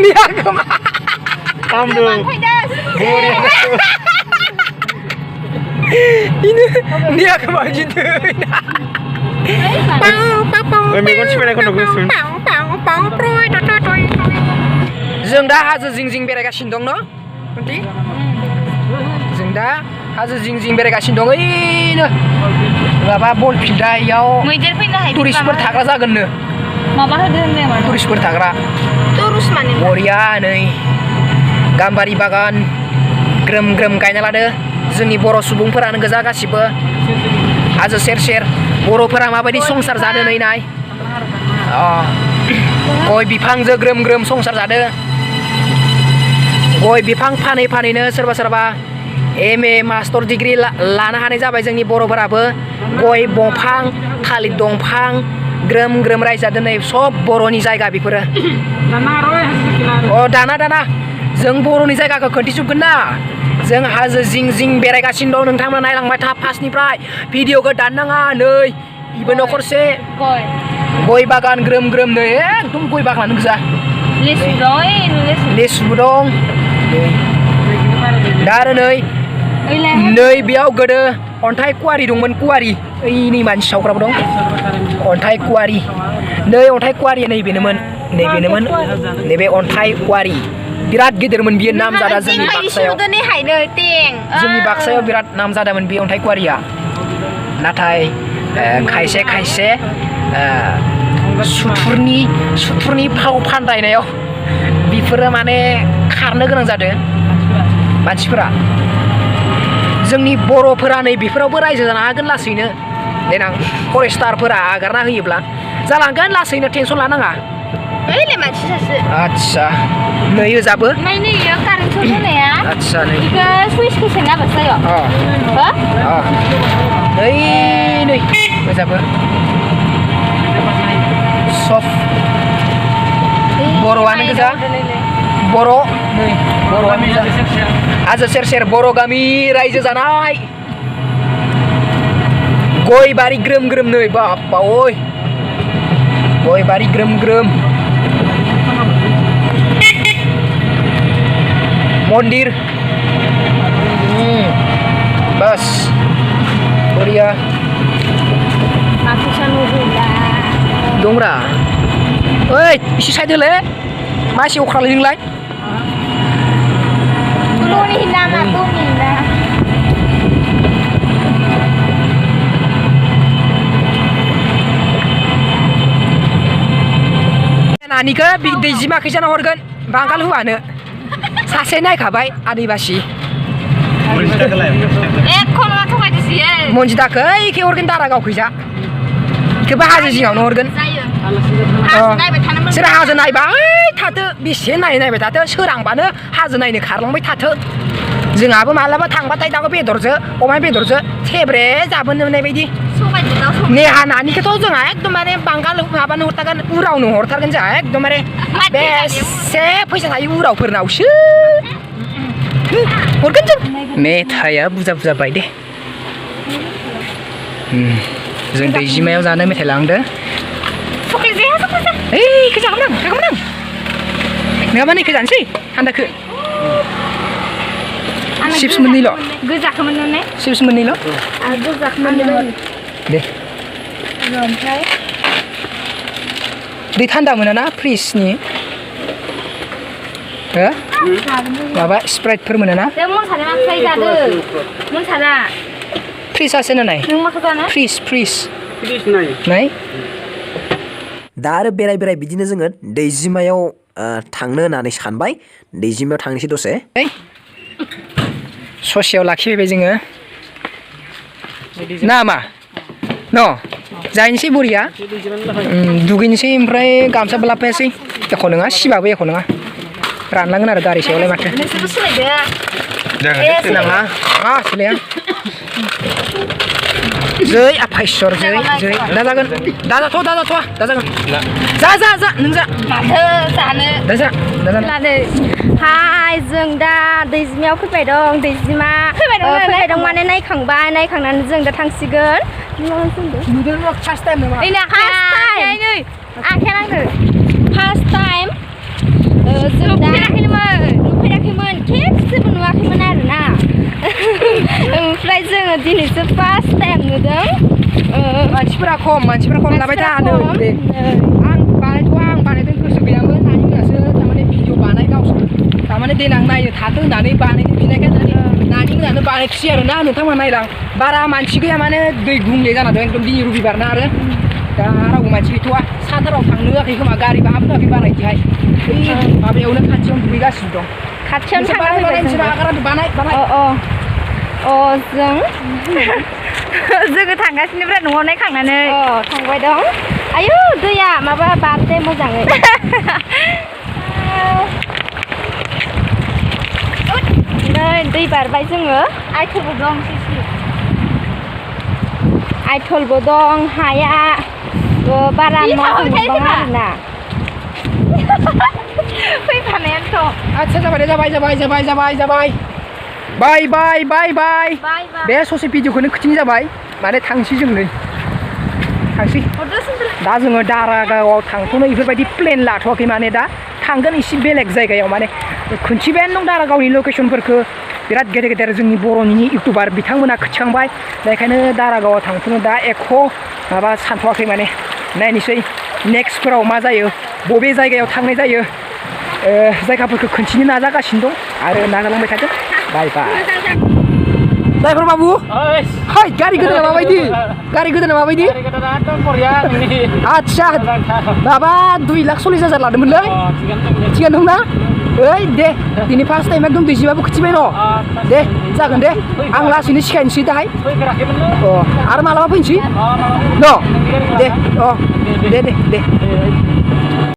Dia kemana? Ambil. Ini dia kemana gitu? Megan cuma nak nak gusun. जों दा हाजो जिं जिं बेरायगासिनो दं न' आंटी जों दा हाजो जिं जिं बेरायगासिनो दं ओइनो माबा बल फिल्डआ इयाव मैदेर फैनो हायो टुरिस्टफोर थाग्रा जागोननो माबा होदो होनदों माथो टुरिस्टफोर थाग्रा टुरिस्ट माने बरिया नै गाम्बारि बागान ग्रोम ग्रोम गायना लादो जोंनि बर' सुबुंफोरानो गोजा गासिबो हाजो सेर सेर बर'फोरा माबायदि संसार जादो नै नाय गय बिफांजों ग्रोम ग्रोम संसार जादो गय बिफां फानै फानैनो सोरबा सोरबा MA मास्टर डिग्री लानो हानाय जाबाय जोंनि बर'फोराबो गय दंफां थालिर दंफां ग्रोम ग्रोम रायजादों नै सब बर'नि जायगा बेफोरो दाना जों बर'नि जायगाखौ खोन्थिजोबगोन ना जों हाजो जिं जिं बेरायगासिनो दं नोंथांमोना नायलांबाय था फार्स्टनिफ्राय भिडिअखौ दाननाङा नै इबो नखरसे गय बागान ग्रोम ग्रोम नै एकदम गय बागानानो गोजा लेसुबो दं दा आरो नै बेयाव गोदो अन्थाइ कुवारि दंमोन कुवारि ओइनि मानसि सावग्राबो दं अन्थाइ कुवारि नै अन्थाइ कुवारि नैबेनोमोन नैबे अन्थाइ कुवारि बिराद गिदिरमोन बियो नामजादा जोंनि बाक्सायाव बिराद नामजादामोन बे अन्थाइ कुवारिया नाथाय खायसे खायसे सुथुरनि फाव फान्दायनायाव बेफोरो माने खारनो गोनां जादों मानसिफोरा जोंनि बर'फोरा नै बेफोरावबो रायजो जानो हागोन लासैनो देनां फरेस्टारफोरा आगारना होयोब्ला जालांगोन लासैनो टेनसन लानाङा आच्छा नै ओजाबो आच्छा नै नै ओजाबो सब बर'आनो गोजा बर' नै बर'आनो गोजा हाजो सेर सेर बर' गामि रायजो जानाय गय बारि ग्रोम ग्रोम नै बाप्पा ओइ गय बारि ग्रोम ग्रोम मन्दिर बस बरिया दंब्रा ओइ एसे साइड होलै मा एसे अख्रालै नोंलाय नानिखौ दैजिमाखै जाना हरगोन बांगाल हौवानो सासे नायखाबाय आदिबासि मन्जिदाखौ एखे हरगोन दारागावखैजा बेखौबो हाजो जिङावनो हरगोन सोर हाजो नायबाय थाथो बेसे नायबाय थाथो सोरांबानो हाजो नायनो खारलांबाय थाथो जोंहाबो मालाबा थांबाथाय दाउ बेदरजों अमा बेदरजों थेब्रे जाबोनो मोननाय बायदि नेहा नानिखौथ' जोंहा एकदमबारे बांगाल माबानो हरथारगोन उरावनो हरथारगोन जोंहा एकदमबारे बेसे फैसा थायो उरावफोरनावसो हरगोन जों मेथाइआ बुरजा बुरजा बाय दे जों दैजिमायाव जानो मेथाइ लांदो ओइ इखौ जागोन आं नङाबा नैखौ जानोसै थान्दाखौ चिप्स मोननैल' गोजाखौ मोननै चिप्स मोननैल' गोजाखौ मोननै दे ओमफ्राय दै थान्दा मोनाना फ्रिजनि हो माबा स्प्राइटफोर मोनोना फ्रिजआसो नाय फ्रिज नाय दा आरो बेराय बिदिनो जोङो दैजिमायाव थांनो होननानै सानबाय दैजिमायाव थांनोसै दसे ससेयाव लाखिफैबाय जोङो ना मा न' जाहैनोसै बरिया दुगैनोसै ओमफ्राय गामसाबो लाफायासै एख' नङा सिबाबो एख' नङा रानलांगोन आरो गारि सायावलाय माथो नाङा सोलाया जै आफाइस्वर जै जै दा जागोन दा जाथ'वा दा जागोन जा नों जा माथो जानो दा जा लादो हाय जों दा दैजिमायाव फैबाय दं दैजिमा फैबाय दं माने नायखांनानै जों दा थांसिगोन नुदों फार्स्ट टाइम नामा आखाइ नांदो फार्स्ट टाइम जों दा नुफेराखैमोन खेबसेबो नुवाखैमोन आरोना ओमफ्राय जोङो दिनैसो फार्स्ट टाइम नुदों मानसिफोरा खम लाबाय था दे आं बानायदों गोसो गैयामोन नानि मोनासो थारमाने भिडिअ बानाय गावसोर थारमाने देनां नायनो थाथों होननानै बानायनो बिनायखाय नानि मोनानो बानायखिसै आरो ना नोंथांमोना नायलां बारा मानसि गैया माने दै गुंले जाना दं एकदम दिनै रबिबार ना आरो दा रावबो मानसि गैथ'वा साथाराव थांनो होआखै खोमा गारिबो हाबहोआखै बारा इदिहाय माबायावनो खाथियावनो दुगैगासिनो दं खाथियावनो बानाय जोङो थांगासिनिफ्राय न'आव नायखांनानै थांबाय दं आयु दैया माबा बारदे मोजाङै नै दै बारबाय जोङो आइथलबो दं आइथलबो दं हाया बारा मावबाङा आरोना फैफानायानोथ' आच्छा जाबाय बाय बे ससे भिडिअखौनो खिथिनि जाबाय माने थांसै जों नै दा जोङो दारागावआव थांथ'नो बेफोरबायदि प्लेन लाथ'वाखै माने दा थांगोन एसे बेलेग जायगायाव माने खोन्थिबायानो दं दारागावनि लकेसनफोरखौ बिराद गेदेर जोंनि बर'नि इउटुबार बिथांमोना खिथिखांबाय बेखायनो दारागावआव थांथ'नो दा एख' माबा सानथ'वाखै माने नायनोसै नेक्स्टफोराव मा जायो बबे जायगायाव थांनाय जायो जायगाफोरखौ खोन्थिनो नाजागासिनो दं आरो नाजालांबाय थागोन बाय ड्राइभार बाबु हाय गारि गोदाना माबायदि आच्छा माबा 2,40,000 लादोंमोनलै थिगानो दंना ओइ दे दिनै फार्स्ट टाइम एकदम दैजिमाबो खोथिबाय र' दे जागोन दे आं लासैनो सिखायनोसै दाहाय आरो मालाबा फैनोसै न' दे दे